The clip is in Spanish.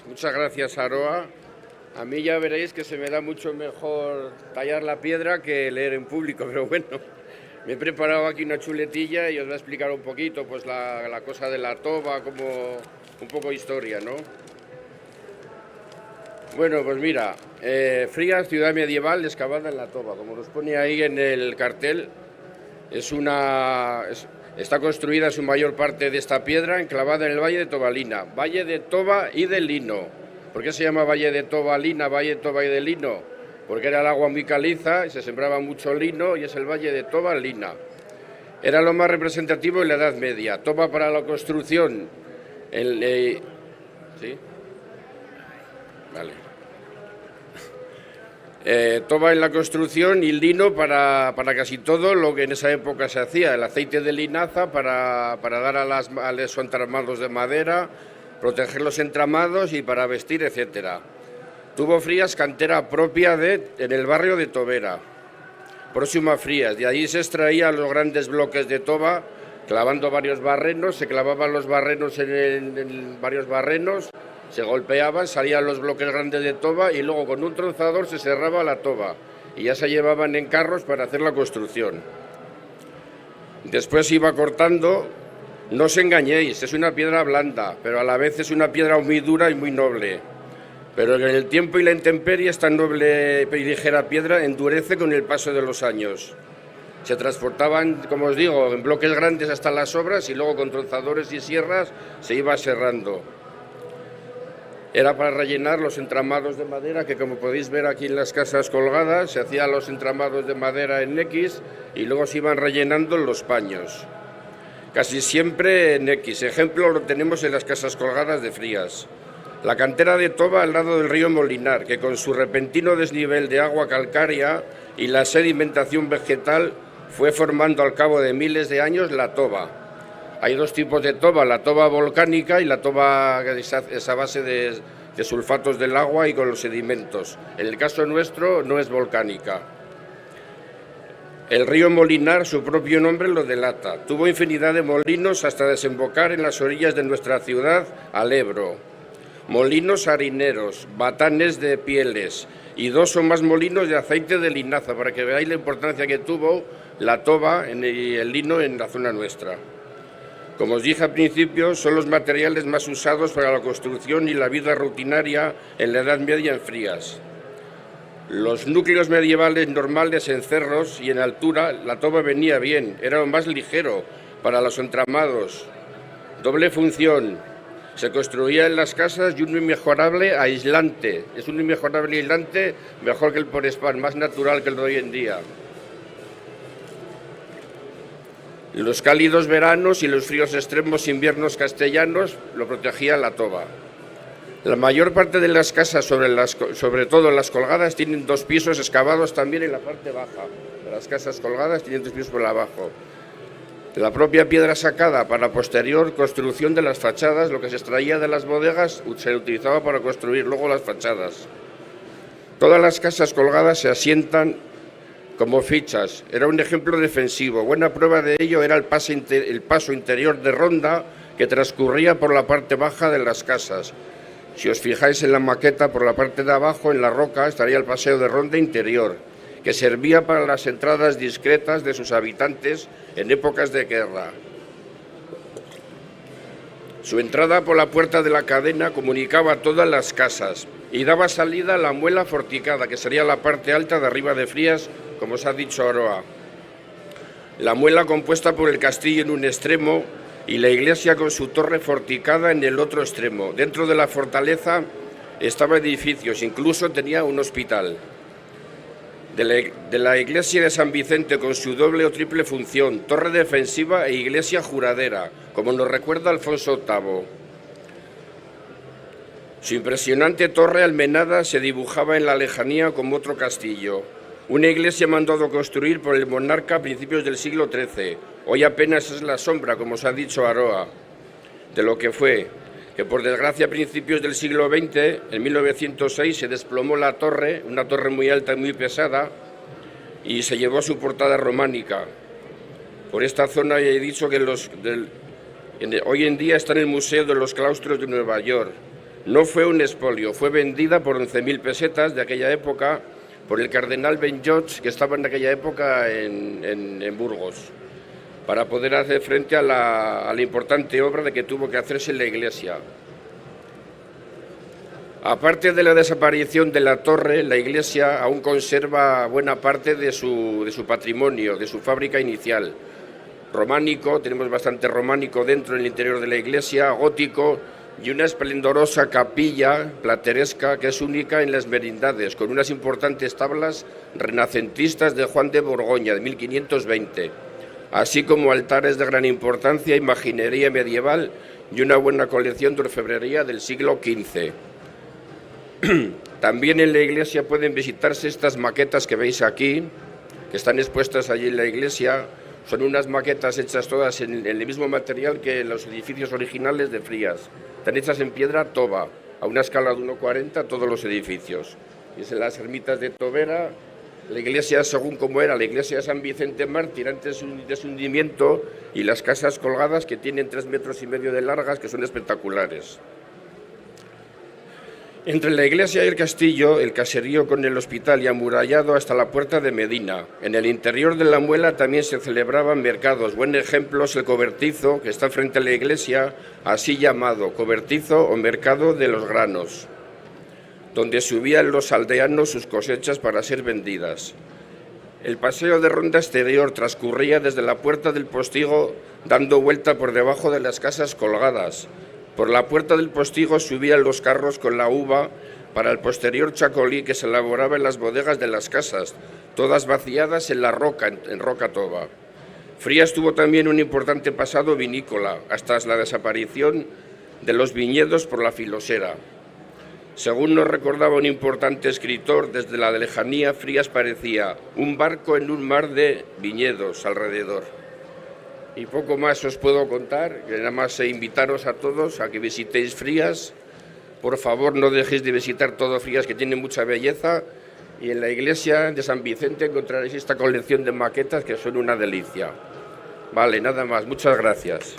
Muchas gracias, Aroa. A mí ya veréis que se me da mucho mejor tallar la piedra que leer en público, pero bueno, me he preparado aquí una chuletilla y os voy a explicar un poquito pues la cosa de la toba, como un poco historia, ¿no? Bueno, pues mira, Frías, ciudad medieval excavada en la toba, como nos pone ahí en el cartel, está construida en su mayor parte de esta piedra enclavada en el Valle de Tobalina, Valle de Toba y de Lino. ¿Por qué se llama Valle de Tobalina, Valle de Toba y de Lino? Porque era el agua muy caliza y se sembraba mucho lino y es el Valle de Tobalina. Era lo más representativo en la Edad Media. Toba para la construcción. ¿Sí? Vale. Toba en la construcción y lino para casi todo lo que en esa época se hacía. El aceite de linaza para dar a los entramados de madera, proteger los entramados y para vestir, etcétera. Tuvo Frías cantera propia en el barrio de Tobera, próximo a Frías. De allí se extraían los grandes bloques de toba, clavando varios barrenos, se clavaban los barrenos en varios barrenos, se golpeaban, salían los bloques grandes de toba y luego con un tronzador se cerraba la toba y ya se llevaban en carros para hacer la construcción. Después iba cortando. No os engañéis, es una piedra blanda, pero a la vez es una piedra muy dura y muy noble. Pero en el tiempo y la intemperie esta noble y ligera piedra endurece con el paso de los años. Se transportaban, como os digo, en bloques grandes hasta las obras y luego con tronzadores y sierras se iba serrando. Era para rellenar los entramados de madera que, como podéis ver aquí en las casas colgadas, se hacían los entramados de madera en X y luego se iban rellenando los paños. Casi siempre en X. Ejemplo lo tenemos en las casas colgadas de Frías. La cantera de toba al lado del río Molinar, que con su repentino desnivel de agua calcárea y la sedimentación vegetal fue formando al cabo de miles de años la toba. Hay dos tipos de toba, la toba volcánica y la toba esa base de sulfatos del agua y con los sedimentos. En el caso nuestro no es volcánica. El río Molinar, su propio nombre lo delata. Tuvo infinidad de molinos hasta desembocar en las orillas de nuestra ciudad, al Ebro. Molinos harineros, batanes de pieles y 2 o más molinos de aceite de linaza, para que veáis la importancia que tuvo la toba y el lino en la zona nuestra. Como os dije al principio, son los materiales más usados para la construcción y la vida rutinaria en la Edad Media en Frías. Los núcleos medievales normales en cerros y en altura, la toba venía bien, era lo más ligero para los entramados. Doble función, se construía en las casas y un inmejorable aislante. Es un inmejorable aislante mejor que el Porespán, más natural que el de hoy en día. Los cálidos veranos y los fríos extremos inviernos castellanos lo protegía la toba. La mayor parte de las casas, sobre todo las colgadas, tienen 2 pisos excavados también en la parte baja. Las casas colgadas tienen 2 pisos por abajo. La propia piedra sacada para posterior construcción de las fachadas, lo que se extraía de las bodegas, se utilizaba para construir luego las fachadas. Todas las casas colgadas se asientan como fichas. Era un ejemplo defensivo. Buena prueba de ello era el paso interior de ronda que transcurría por la parte baja de las casas. Si os fijáis en la maqueta, por la parte de abajo, en la roca, estaría el paseo de ronda interior, que servía para las entradas discretas de sus habitantes en épocas de guerra. Su entrada por la puerta de la cadena comunicaba todas las casas y daba salida a la muela forticada, que sería la parte alta de arriba de Frías, como os ha dicho Aroa. La muela compuesta por el castillo en un extremo y la iglesia con su torre forticada en el otro extremo. Dentro de la fortaleza estaba edificios, incluso tenía un hospital. De la iglesia de San Vicente con su doble o triple función, torre defensiva e iglesia juradera, como nos recuerda Alfonso VIII. Su impresionante torre almenada se dibujaba en la lejanía como otro castillo. Una iglesia mandado construir por el monarca a principios del siglo XIII. Hoy apenas es la sombra, como os ha dicho Aroa, de lo que fue, que por desgracia a principios del siglo XX, en 1906, se desplomó la torre, una torre muy alta y muy pesada, y se llevó su portada románica. Por esta zona he dicho que hoy en día está en el Museo de los Claustros de Nueva York. No fue un expolio, fue vendida por 11.000 pesetas de aquella época por el cardenal Benlloch, que estaba en aquella época en Burgos, para poder hacer frente a la importante obra de que tuvo que hacerse en la iglesia. Aparte de la desaparición de la torre, la iglesia aún conserva buena parte de su patrimonio, de su fábrica inicial. Románico, tenemos bastante románico dentro, en el interior de la iglesia, gótico, y una esplendorosa capilla plateresca que es única en las merindades, con unas importantes tablas renacentistas de Juan de Borgoña, de 1520, así como altares de gran importancia, imaginería medieval y una buena colección de orfebrería del siglo XV. También en la iglesia pueden visitarse estas maquetas que veis aquí, que están expuestas allí en la iglesia. Son unas maquetas hechas todas en el mismo material que los edificios originales de Frías. Están hechas en piedra toba, a una escala de 1,40 todos los edificios. Y es en las ermitas de Tobera, la iglesia según como era, la iglesia de San Vicente Mártir antes de su hundimiento, y las casas colgadas que tienen 3,5 metros de largas, que son espectaculares. Entre la iglesia y el castillo, el caserío con el hospital y amurallado hasta la puerta de Medina. En el interior de la muela también se celebraban mercados. Buen ejemplo es el cobertizo, que está frente a la iglesia, así llamado cobertizo o mercado de los granos, donde subían los aldeanos sus cosechas para ser vendidas. El paseo de ronda exterior transcurría desde la puerta del postigo, dando vuelta por debajo de las casas colgadas. Por la puerta del postigo subían los carros con la uva para el posterior chacolí que se elaboraba en las bodegas de las casas, todas vaciadas en la roca, en roca toba. Frías tuvo también un importante pasado vinícola, hasta la desaparición de los viñedos por la filosera. Según nos recordaba un importante escritor, desde la lejanía Frías parecía un barco en un mar de viñedos alrededor. Y poco más os puedo contar, que nada más invitaros a todos a que visitéis Frías. Por favor, no dejéis de visitar todo Frías, que tiene mucha belleza. Y en la iglesia de San Vicente encontraréis esta colección de maquetas que son una delicia. Vale, nada más. Muchas gracias.